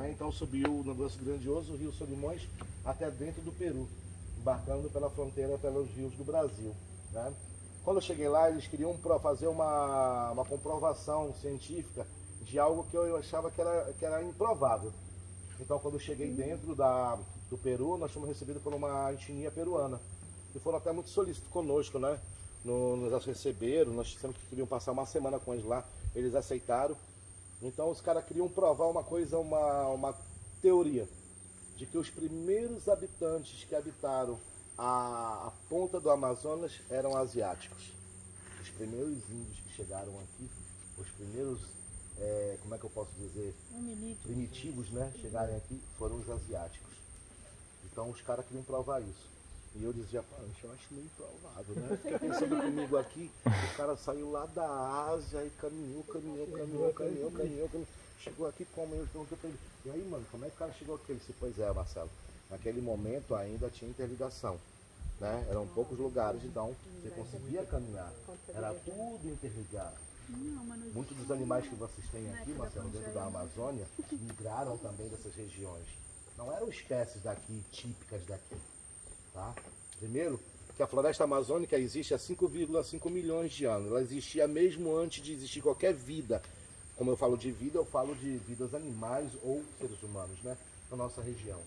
Então subiu no negócio grandioso, o Rio Solimões, até dentro do Peru, embarcando pela fronteira pelos rios do Brasil, né? Quando eu cheguei lá, eles queriam fazer uma comprovação científica de algo que eu achava que era improvável. Então, quando eu cheguei dentro do Peru, nós fomos recebidos por uma etnia peruana, que foram até muito solícitos conosco, né? Nos receberam, nós dissemos que queriam passar uma semana com eles lá, eles aceitaram. Então os caras queriam provar uma coisa, uma teoria, de que os primeiros habitantes que habitaram a ponta do Amazonas eram asiáticos. Os primeiros índios que chegaram aqui, os primeiros, como é que eu posso dizer, primitivos, né, chegarem aqui, foram os asiáticos. Então os caras queriam provar isso. E eu dizia, eu acho meio improvável, né? Fiquei pensando comigo aqui, o cara saiu lá da Ásia e caminhou. Chegou aqui como eu perguntei pra ele, e aí, mano, como é que o cara chegou aqui? Ele disse, pois é, Marcelo, naquele momento ainda tinha interligação, né? Eram poucos lugares, então você conseguia caminhar. Era tudo interligado. Muitos dos animais que vocês têm aqui, Marcelo, dentro da Amazônia, migraram também dessas regiões. Não eram espécies daqui, típicas daqui. Tá? Primeiro, que a floresta amazônica existe há 5,5 milhões de anos. Ela existia mesmo antes de existir qualquer vida. Como eu falo de vida, eu falo de vidas animais ou seres humanos, né? Na nossa região.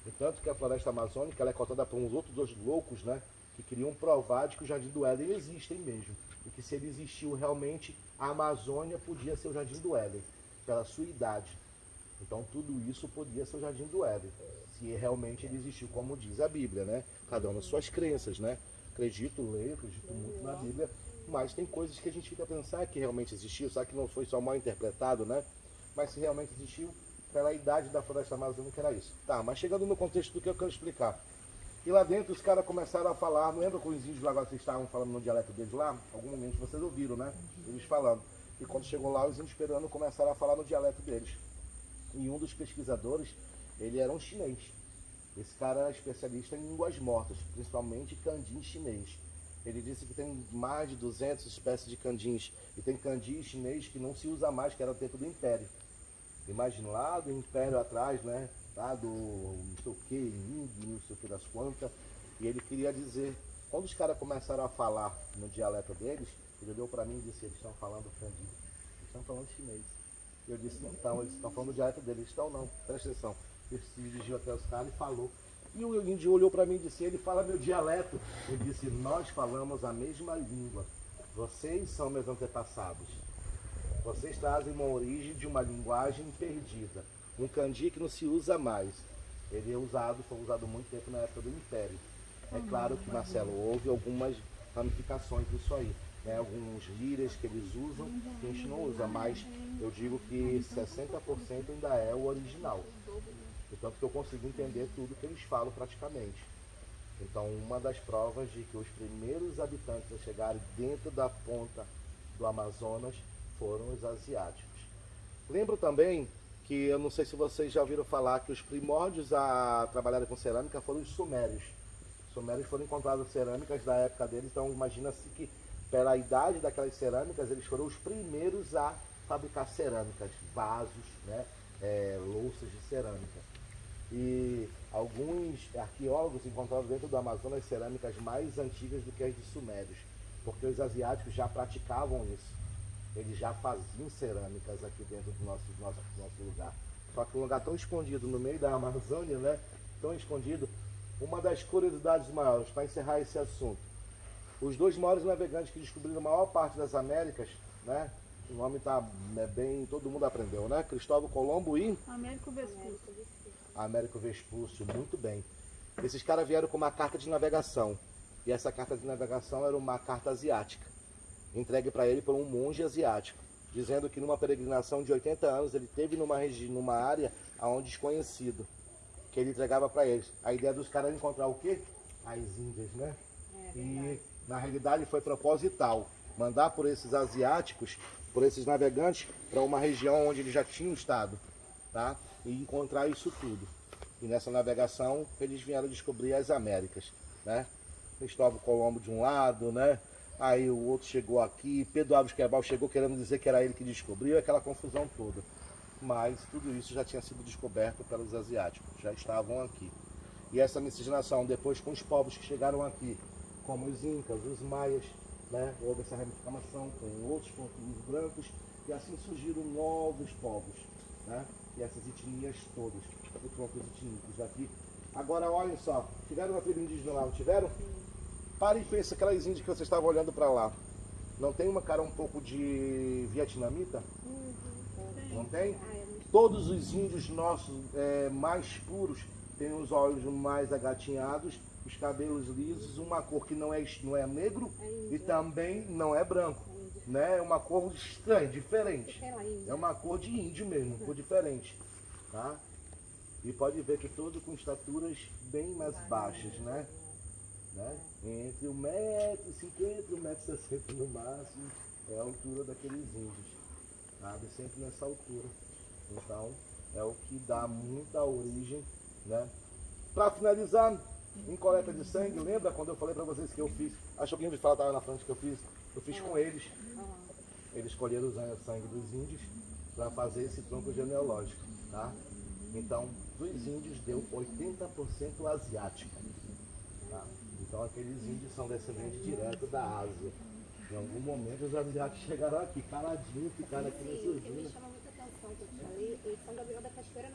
Entanto que a floresta amazônica ela é cotada por uns outros dois loucos, né? Que queriam provar de que o Jardim do Éden existe mesmo. E que se ele existiu realmente, a Amazônia podia ser o Jardim do Éden, pela sua idade. Então tudo isso podia ser o Jardim do Éden, se realmente ele existiu, como diz a Bíblia, né? Cada um nas suas crenças, né? Acredito muito na Bíblia, mas tem coisas que a gente fica a pensar que realmente existiu, sabe que não foi só mal interpretado, né? Mas se realmente existiu, pela idade da floresta amazônica era isso. Tá, mas chegando no contexto do que eu quero explicar. E lá dentro os caras começaram a falar, não lembra que os índios lá vocês estavam falando no dialeto deles lá? Algum momento vocês ouviram, né? Eles falando. E quando chegou lá, os índios peruanos começaram a falar no dialeto deles. E um dos pesquisadores, ele era um chinês. Esse cara era especialista em línguas mortas, principalmente candim chinês. Ele disse que tem mais de 200 espécies de candins. E tem candim chinês que não se usa mais, que era o tempo do Império. Imagina lá do Império atrás, né? Lá do não sei o que, não sei o que das quantas. E ele queria dizer, quando os caras começaram a falar no dialeto deles, ele olhou para mim e disse, eles estão falando candim, eles estão falando chinês. Eu disse, não estão, eles estão falando do dialeto deles, eles estão não, presta atenção. Ele se dirigiu até os caras e falou. E o índio olhou para mim e disse, ele fala meu dialeto. Ele disse, nós falamos a mesma língua, vocês são meus antepassados. Vocês trazem uma origem de uma linguagem perdida, um canji que não se usa mais. Ele foi usado muito tempo na época do Império. É claro que, Marcelo, houve algumas ramificações disso aí. Né, alguns lírias que eles usam, que a gente não usa, mas eu digo que 60% ainda é o original. Portanto que eu consigo entender tudo que eles falam praticamente. Então uma das provas de que os primeiros habitantes a chegarem dentro da ponta do Amazonas foram os asiáticos. Lembro também que, eu não sei se vocês já ouviram falar, que os primórdios a trabalhar com cerâmica foram os sumérios. Os sumérios foram encontrados cerâmicas da época deles, então imagina-se que pela idade daquelas cerâmicas, eles foram os primeiros a fabricar cerâmicas, vasos, né, louças de cerâmica. E alguns arqueólogos encontraram dentro do Amazonas cerâmicas mais antigas do que as de sumérios, porque os asiáticos já praticavam isso. Eles já faziam cerâmicas aqui dentro do nosso lugar. Só que um lugar tão escondido no meio da Amazônia, né, tão escondido. Uma das curiosidades maiores, para encerrar esse assunto, os dois maiores navegantes que descobriram a maior parte das Américas, né? O nome tá bem, todo mundo aprendeu, né? Cristóvão Colombo e Américo Vespucci. Américo Vespúcio, muito bem. Esses caras vieram com uma carta de navegação. E essa carta de navegação era uma carta asiática, entregue para ele por um monge asiático, dizendo que numa peregrinação de 80 anos ele teve numa área onde desconhecido, que ele entregava para eles. A ideia dos caras era encontrar o quê? As Índias, né? E na realidade foi proposital, mandar por esses asiáticos, por esses navegantes, para uma região onde eles já tinham estado, tá? E encontrar isso tudo. E nessa navegação eles vieram descobrir as Américas, né? Cristóvão Colombo de um lado, né? Aí o outro chegou aqui, Pedro Álvares Cabral chegou querendo dizer que era ele que descobriu, aquela confusão toda. mas tudo isso já tinha sido descoberto pelos asiáticos, já estavam aqui. E essa miscigenação, depois com os povos que chegaram aqui, como os incas, os maias, né? Houve essa ramificação com outros povos brancos, e assim surgiram novos povos, né? E essas etnias todas, os troncos etnílicos daqui. Agora olhem só, tiveram uma tribo indígena lá, não tiveram? Pare e pense, aquelas índias que vocês estavam olhando para lá. Não tem uma cara um pouco de vietnamita? Não tem? Todos os índios nossos mais puros têm os olhos mais agatinhados, os cabelos lisos, uma cor que não é negro e também não é branco. Né? É uma cor estranha, diferente. É uma cor de índio mesmo, uma cor diferente. Tá? E pode ver que todos com estaturas bem mais baixas, né? Entre 1,50 m e 1,60 m no máximo é a altura daqueles índios. Sabe? Sempre nessa altura. Então é o que dá muita origem, né? Para finalizar, em coleta de sangue, lembra quando eu falei para vocês que eu fiz? Acho que alguém me falava na frente que eu fiz com eles. Eles escolheram o sangue dos índios para fazer esse tronco genealógico, tá? Então, dos índios deu 80% asiático, tá? Então aqueles índios são descendentes direto da Ásia. Em algum momento os asiáticos chegaram aqui, caladinhos, ficaram aqui nessa Sim, o que me chama muita atenção, que eu te falei, eles são da Vila da Cachoeira, 90%